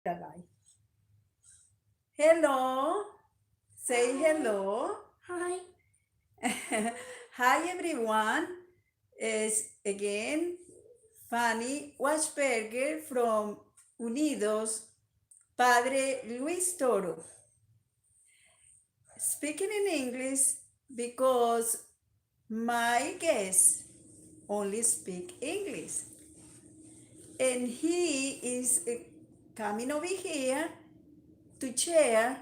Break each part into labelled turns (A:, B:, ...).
A: Guy. Hello. Say hello.
B: Hi.
A: Hi everyone. It's again Fanny Washberger from Unidos, Padre Luis Toro. Speaking in English because my guests only speak English. And he is coming over here to share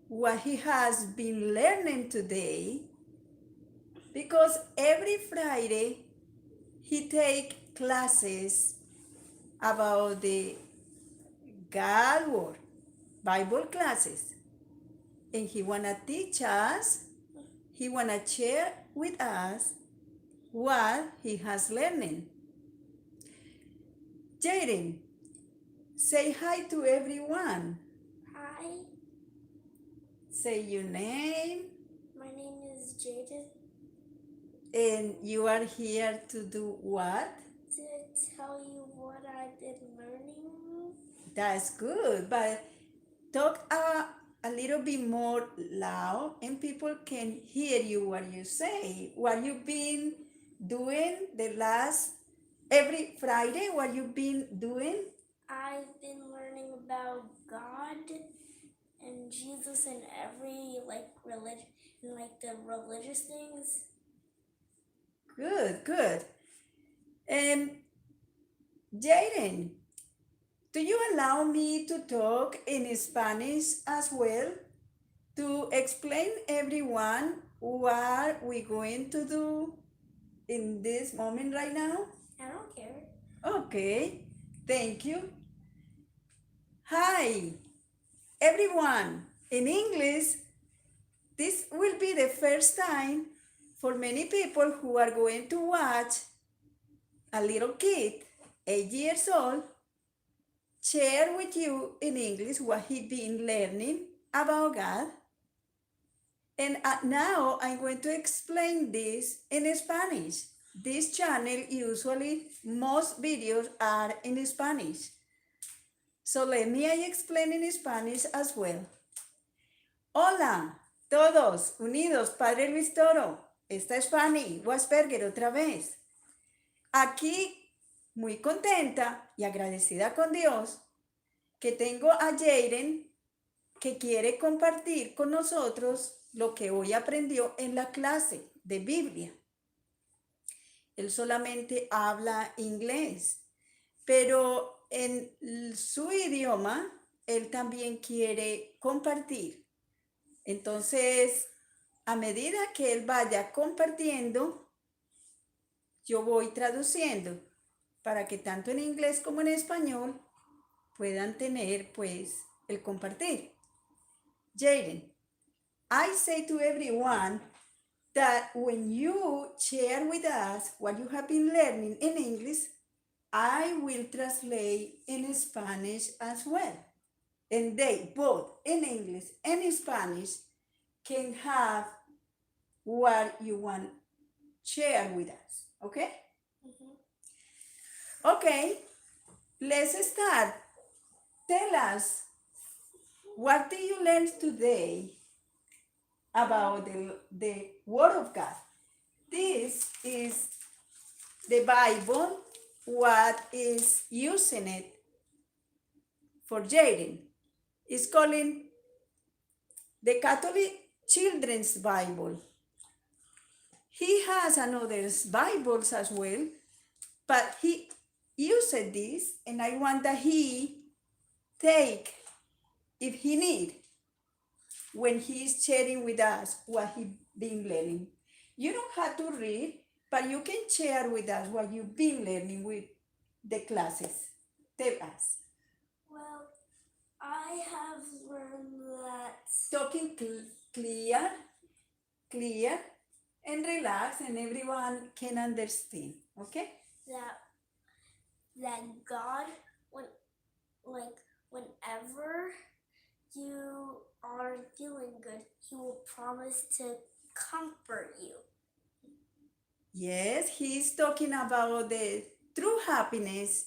A: what he has been learning today because every Friday he take classes about the God word, Bible classes, and he wanna teach us, he wanna share with us what he has learning. Jaden, say hi to everyone.
B: Hi.
A: Say your name,
B: My name is Jaden.
A: and you are here to do what?
B: To tell you what I've been learning.
A: That's good, but talk a little bit more loud and people can hear you what you say. What you've been doing the last every Friday, what you've been doing?
B: I've been learning about God and Jesus and every religion and the religious things.
A: Good, good. And Jaden, do you allow me to talk in Spanish as well to explain everyone what we're going to do in this moment right now?
B: I don't care.
A: Okay, thank you. Hi, everyone. In English, this will be the first time for many people who are going to watch a little kid, 8 years old, share with you in English what he been learning about God. And now I'm going to explain this in Spanish. This channel usually most videos are in Spanish. So let me explain in Spanish as well. Hola, todos unidos, Padre Luis Toro. Esta es Fanny Wasberger otra vez. Aquí muy contenta y agradecida con Dios que tengo a Jaden que quiere compartir con nosotros lo que hoy aprendió en la clase de Biblia. Él solamente habla inglés, pero en su idioma él también quiere compartir. Entonces, a medida que él vaya compartiendo, yo voy traduciendo para que tanto en inglés como en español puedan tener pues el compartir. Jaden, I say to everyone that when you share with us what you have been learning in English, I will translate in Spanish as well. And they both in English and in Spanish can have what you want to share with us. Okay? Okay, let's start. Tell us, what did you learn today about the Word of God? This is the Bible, what is using it for Jaden. It's calling the Catholic Children's Bible. He has another Bibles as well, but he used this, and I want that he take, if he need, when he is sharing with us what he been learning. You don't have to read, but you can share with us what you've been learning with the classes. Tell us.
B: Well, I have learned that
A: Talking clear, clear, and relax, and everyone can understand. Okay?
B: that that God, whenever you are feeling good, He will promise to comfort you.
A: Yes, he's talking about the true happiness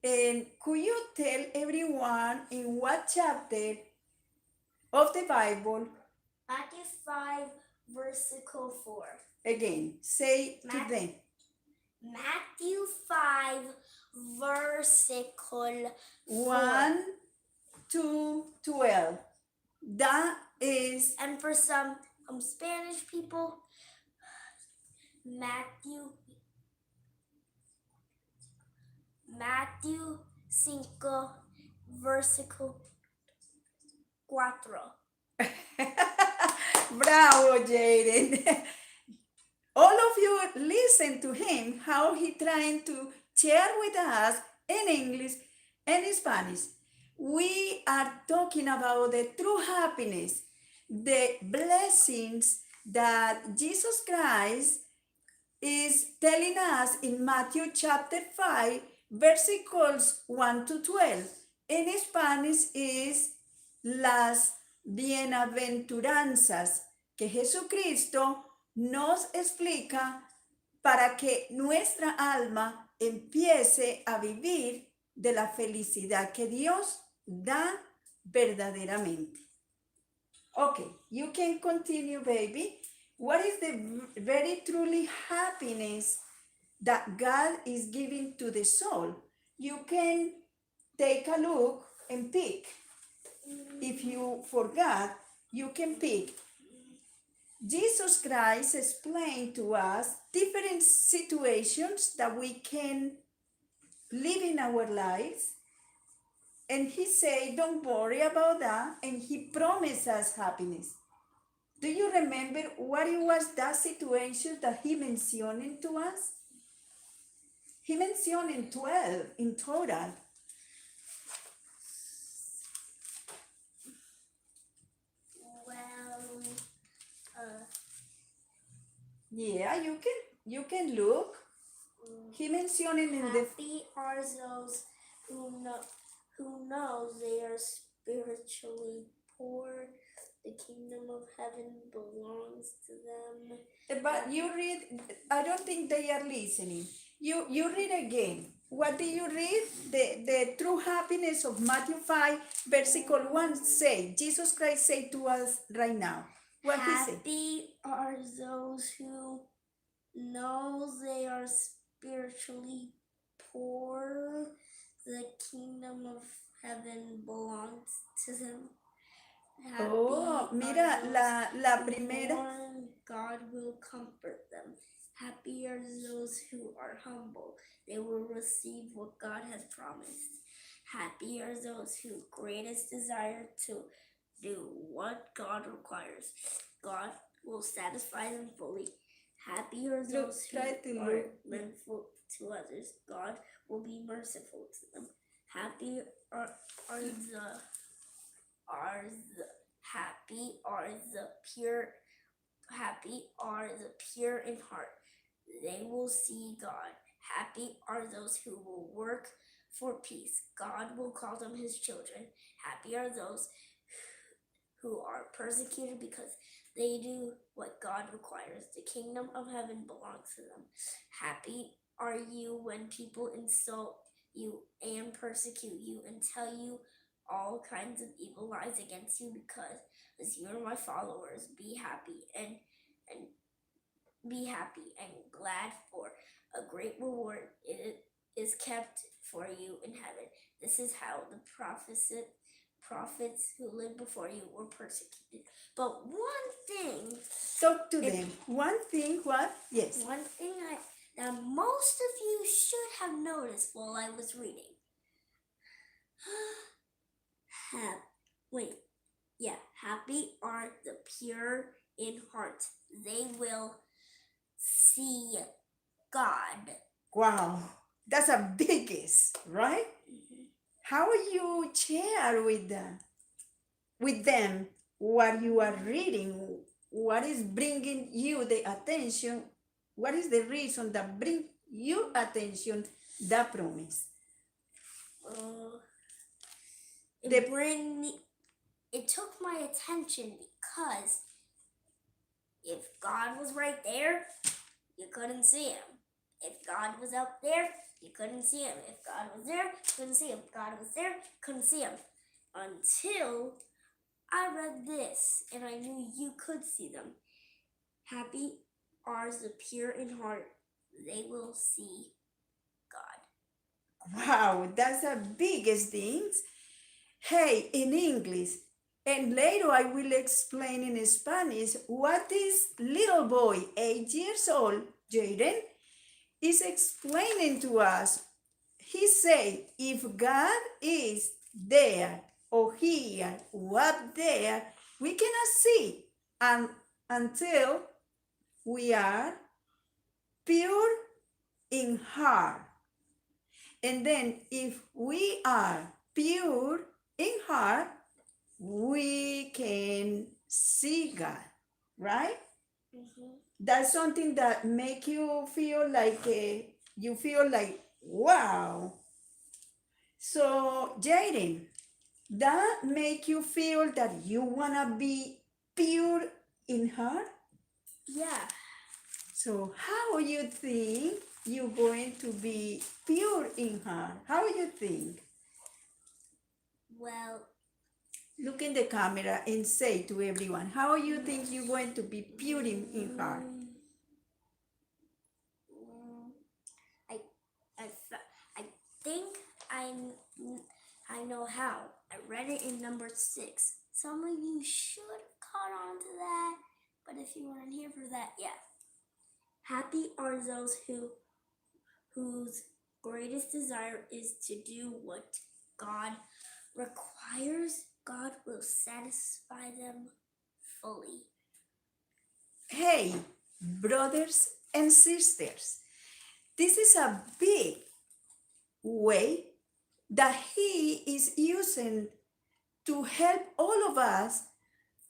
A: And could you tell everyone in what chapter of the Bible?
B: Matthew 5, versicle 4.
A: Again, say to them.
B: Matthew 5, versicle
A: 1 to 12. That is.
B: And for some Spanish people, Matthew 5, versicle 4.
A: Bravo, Jaden. All of you listen to him, how he trying to share with us in English and in Spanish. We are talking about the true happiness, the blessings that Jesus Christ is telling us in Matthew chapter 5, versículos 1 to 12. En Spanish is las bienaventuranzas que Jesucristo nos explica para que nuestra alma empiece a vivir de la felicidad que Dios da verdaderamente. Okay, you can continue, baby. What is the very truly happiness that God is giving to the soul? You can take a look and pick. If you forgot, you can pick. Jesus Christ explained to us different situations that we can live in our lives. And he said, don't worry about that. And he promised us happiness. Do you remember what it was that situation that he mentioned to us? He mentioned 12 in total.
B: Well,
A: yeah, you can look. He mentioned in the
B: happy are those who know they are spiritually poor. The kingdom of heaven belongs to them.
A: But you read, I don't think they are listening. You read again. What do you read? The true happiness of Matthew 5, versicle 1 say, Jesus Christ say to us right now. What he said?
B: Happy are those who know they are spiritually poor. The kingdom of heaven belongs to them. Happy
A: mira, la primera.
B: God will comfort them. Happy are those who are humble. They will receive what God has promised. Happy are those who greatest desire to do what God requires. God will satisfy them fully. Happy are those who are merciful to others. God will be merciful to them. Happy are the pure in heart. They will see God. Happy are those who will work for peace. God will call them his children. Happy are those who are persecuted because they do what God requires. The kingdom of heaven belongs to them. Happy are you when people insult you and persecute you and tell you all kinds of evil lies against you because as you are my followers. Be happy and glad, for a great reward is kept for you in heaven. This is how the prophets who lived before you were persecuted. But one thing,
A: talk to them. One thing, what? Yes.
B: One thing that most of you should have noticed while I was reading. Happy are the pure in heart. They will see God.
A: Wow, that's a biggest, right? Mm-hmm. How you share with them what you are reading? What is bringing you the attention? What is the reason that bring you attention? That promise.
B: It took my attention because if God was right there, you couldn't see him. If God was up there, you couldn't see him. If God was there, you couldn't see him. If God was there, couldn't see him. Until I read this and I knew you could see them. Happy are the pure in heart, they will see God.
A: Wow, that's the biggest things. Hey, in English, and later I will explain in Spanish what this little boy, 8 years old, Jaden, is explaining to us. He said, if God is there or here or up there, we cannot see until we are pure in heart. And then if we are pure in heart, we can see God, right?
B: Mm-hmm.
A: That's something that make you feel like wow. So Jaden, that make you feel that you wanna be pure in heart.
B: Yeah.
A: So how you think you're going to be pure in heart? How you think?
B: Well,
A: Look in the camera and say to everyone, how you think you're going to be pure in heart?
B: I, I, I think I know how. I read it in number 6. Some of you should have caught on to that, but if you weren't here for that, yeah. Happy are those whose greatest desire is to do what God requires. God will satisfy them fully.
A: Hey, brothers and sisters, this is a big way that He is using to help all of us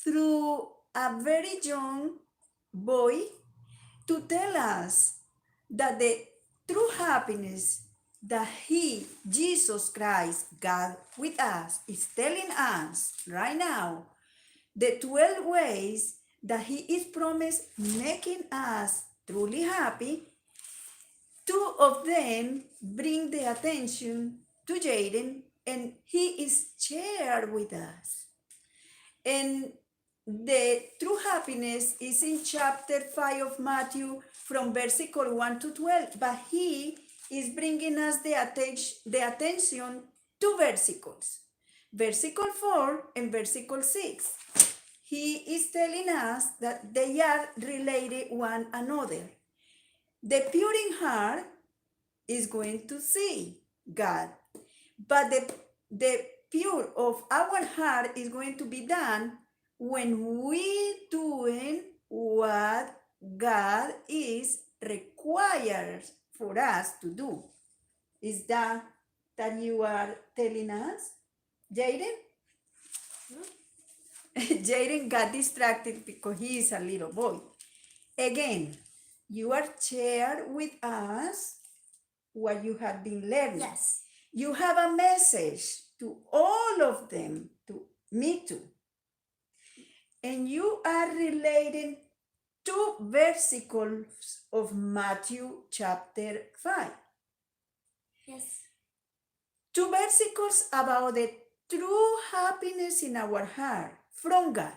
A: through a very young boy to tell us that the true happiness that He, Jesus Christ, God with us, is telling us right now, the 12 ways that He is promised making us truly happy. 2 of them bring the attention to Jaden, and he is shared with us. And the true happiness is in chapter 5 of Matthew from versicle 1 to 12, but he is bringing us the attention to versicles, versicle 4 and versicle 6. He is telling us that they are related one another. The pure in heart is going to see God, but the pure of our heart is going to be done when we doing what God is required for us to do. Is that you are telling us, Jaden? Jaden got distracted because he is a little boy. Again, you are shared with us what you have been learning.
B: Yes.
A: You have a message to all of them, to me too. And you are relating 2 versicles of Matthew chapter 5.
B: Yes.
A: 2 versicles about the true happiness in our heart from God.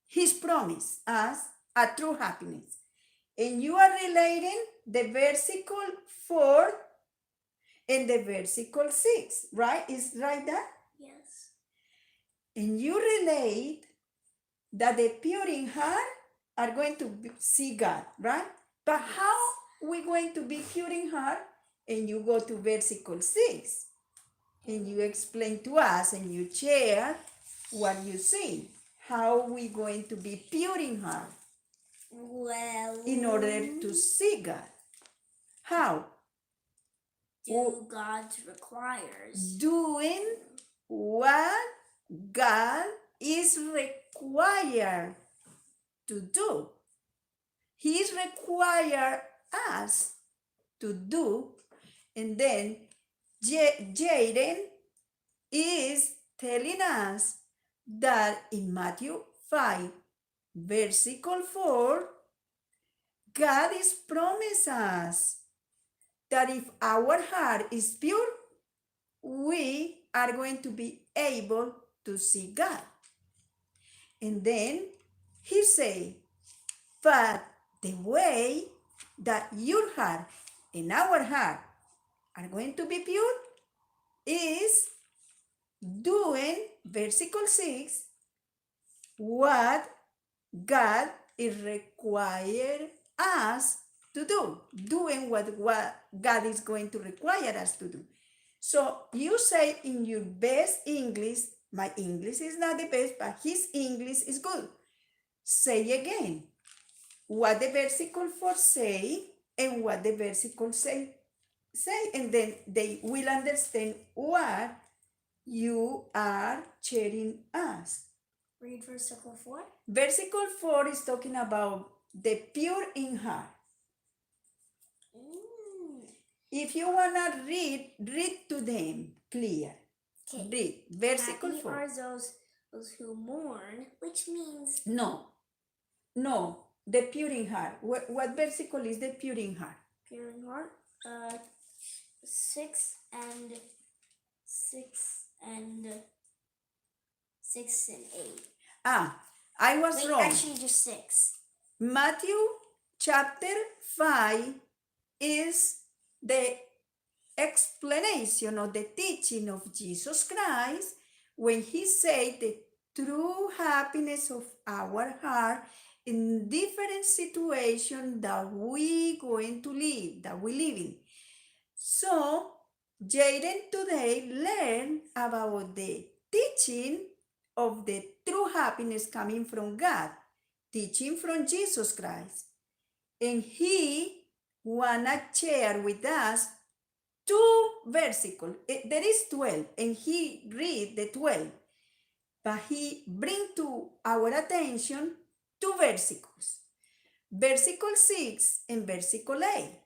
A: His promise us a true happiness. And you are relating the versicle 4 and the versicle 6, right? Is right that?
B: Yes.
A: And you relate that the pure in heart are going to see God, right? But
B: Yes.
A: how we going to be pure in heart? And you go to versicle 6 and you explain to us and you share what you see. How we going to be pure in heart?
B: Well,
A: in order to see God. How?
B: do God's requires.
A: Doing what God is required to do. He is required us to do, and then Jaden is telling us that in Matthew 5, versicle 4, God is promised us that if our heart is pure, we are going to be able to see God. And then he say, but the way that your heart and our heart are going to be pure is doing, versicle 6, what God is required us to do, doing what God is going to require us to do. So you say in your best English, my English is not the best, but his English is good. Say again what the versicle 4 say and what the versicle say, and then they will understand what you are sharing us.
B: Read versicle 4.
A: Versicle 4 is talking about the pure in heart. If you wanna read to them clear.
B: Okay.
A: Read versicle
B: Happy
A: 4.
B: are those who mourn, which means
A: No, the pure in heart. What versicle is the pure in heart?
B: pure in heart. 6 and 8.
A: I was
B: Wait,
A: wrong.
B: actually just 6.
A: Matthew chapter 5 is the explanation of the teaching of Jesus Christ when he said the true happiness of our heart in different situations that we going to live, that we live in. So Jaden today learned about the teaching of the true happiness coming from God, teaching from Jesus Christ. And he wanna share with us 2 versicles. There is 12, and he read the 12, but he bring to our attention 2 versicles. Versicle 6 and versicle 8.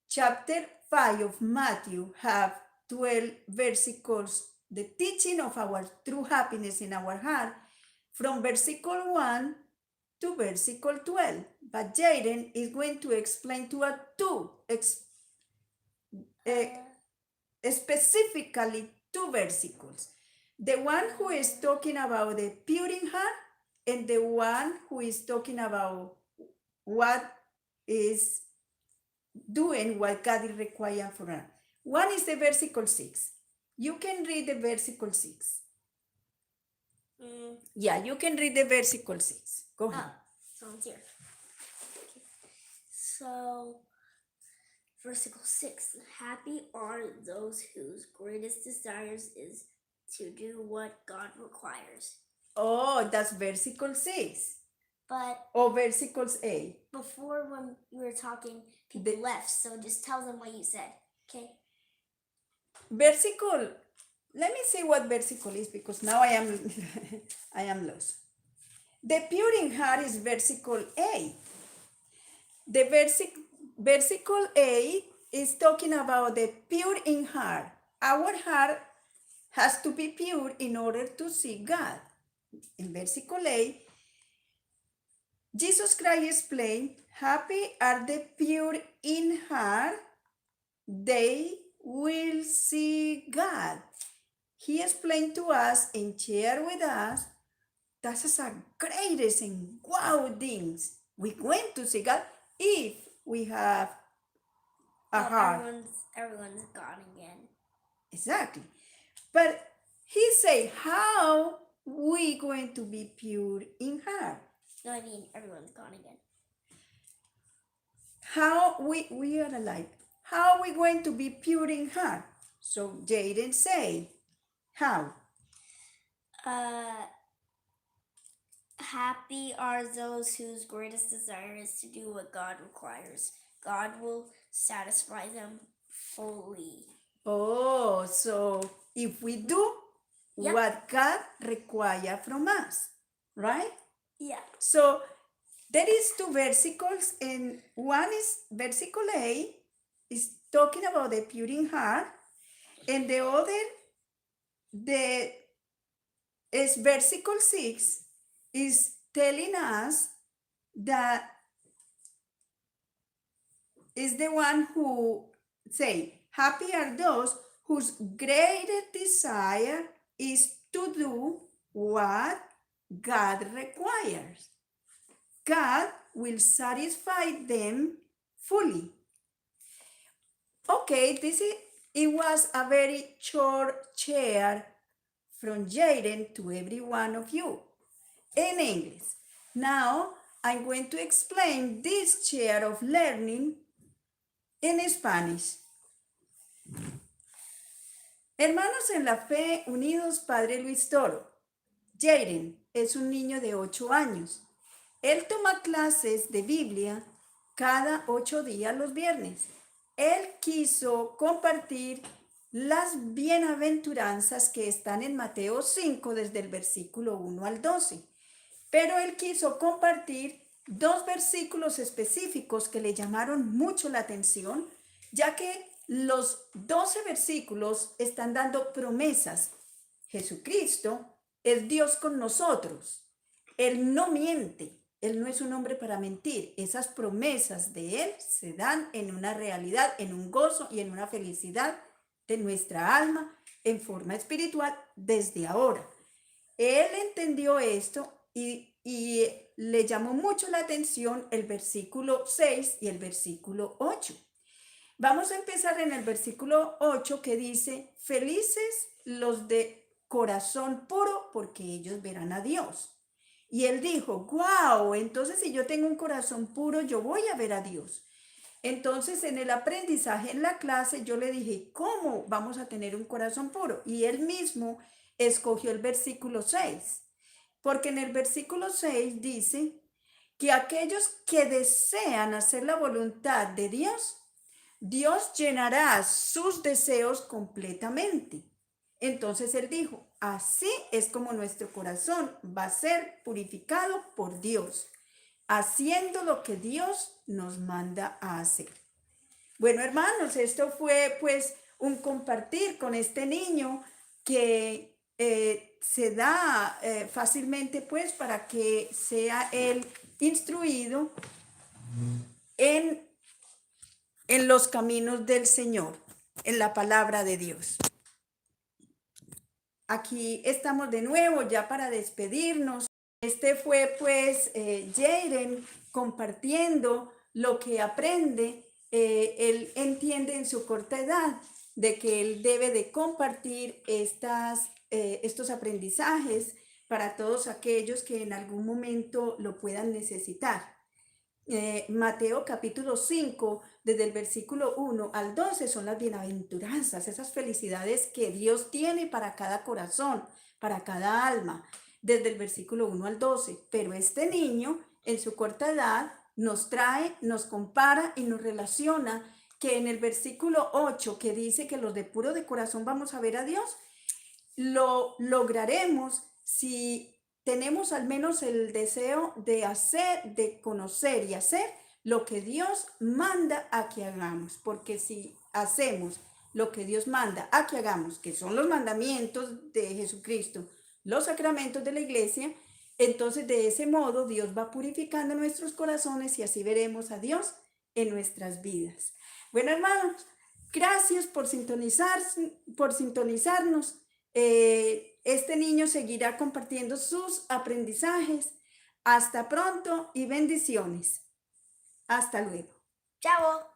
A: Chapter 5 of Matthew have 12 versicles, the teaching of our true happiness in our heart, from versicle 1 to versicle 12. But Jaden is going to explain to us 2, specifically 2 versicles. The one who is talking about the pure in heart, and the one who is talking about what is doing what God is requiring for us. One is the versicle 6. You can read the versicle 6. Yeah, you can read the versicle 6. Go ahead.
B: So it's here. Okay. So, versicle 6. Happy are those whose greatest desires is to do what God requires.
A: Oh, that's versicle 6.
B: But
A: Versicles 8.
B: Before, when you were talking, people left, so just tell them what you said, okay?
A: Versicle. Let me see what versicle is, because now I am lost. The pure in heart is versicle 8. The versicle 8 is talking about the pure in heart. Our heart has to be pure in order to see God. In versicle 8, Jesus Christ explained, happy are the pure in heart, they will see God. He explained to us and shared with us that is the greatest and wow things. We're going to see God if we have a heart.
B: Everyone's gone again.
A: Exactly. But he said, how we going to be pure in heart?
B: No, I mean everyone's gone again.
A: How we are alive. How are we going to be pure in heart? So Jaden say, how?
B: Happy are those whose greatest desire is to do what God requires. God will satisfy them fully.
A: Oh, so if we do what God requires from us, right?
B: Yeah.
A: So there is 2 versicles, and one is versicle 8 is talking about the pure in heart, and the other, is versicle 6 is telling us that is the one who say, happy are those whose greatest desire is to do what God requires. God will satisfy them fully. Okay, it was a very short share from Jaden to every one of you in English. Now I'm going to explain this share of learning in Spanish. Hermanos en la fe, unidos, Padre Luis Toro. Jaden es un niño de 8 años. Él toma clases de Biblia cada 8 días los viernes. Él quiso compartir las bienaventuranzas que están en Mateo 5 desde el versículo 1 al 12. Pero él quiso compartir 2 versículos específicos que le llamaron mucho la atención, ya que los 12 versículos están dando promesas. Jesucristo es Dios con nosotros. Él no miente. Él no es un hombre para mentir. Esas promesas de Él se dan en una realidad, en un gozo y en una felicidad de nuestra alma en forma espiritual desde ahora. Él entendió esto y le llamó mucho la atención el versículo 6 y el versículo 8. Vamos a empezar en el versículo 8 que dice, felices los de corazón puro porque ellos verán a Dios. Y él dijo, wow, entonces si yo tengo un corazón puro, yo voy a ver a Dios. Entonces en el aprendizaje en la clase yo le dije, ¿cómo vamos a tener un corazón puro? Y él mismo escogió el versículo 6, porque en el versículo 6 dice que aquellos que desean hacer la voluntad de Dios, Dios llenará sus deseos completamente. Entonces él dijo, así es como nuestro corazón va a ser purificado por Dios, haciendo lo que Dios nos manda a hacer. Bueno, hermanos, esto fue pues un compartir con este niño que se da fácilmente pues para que sea él instruido en los caminos del Señor, en la palabra de Dios. Aquí estamos de nuevo ya para despedirnos. Este fue pues Jaden compartiendo lo que aprende. Él entiende en su corta edad de que él debe de compartir estos aprendizajes para todos aquellos que en algún momento lo puedan necesitar. Mateo capítulo 5, desde el versículo 1 al 12 son las bienaventuranzas, esas felicidades que Dios tiene para cada corazón, para cada alma, desde el versículo 1 al 12. Pero este niño en su corta edad nos trae, nos compara y nos relaciona que en el versículo 8 que dice que los de puro de corazón vamos a ver a Dios, lo lograremos si tenemos al menos el deseo de hacer, de conocer y hacer lo que Dios manda a que hagamos. Porque si hacemos lo que Dios manda a que hagamos, que son los mandamientos de Jesucristo, los sacramentos de la iglesia, entonces de ese modo Dios va purificando nuestros corazones y así veremos a Dios en nuestras vidas. Bueno, hermanos, gracias por sintonizarnos. Este niño seguirá compartiendo sus aprendizajes. Hasta pronto y bendiciones. Hasta luego.
B: Chao.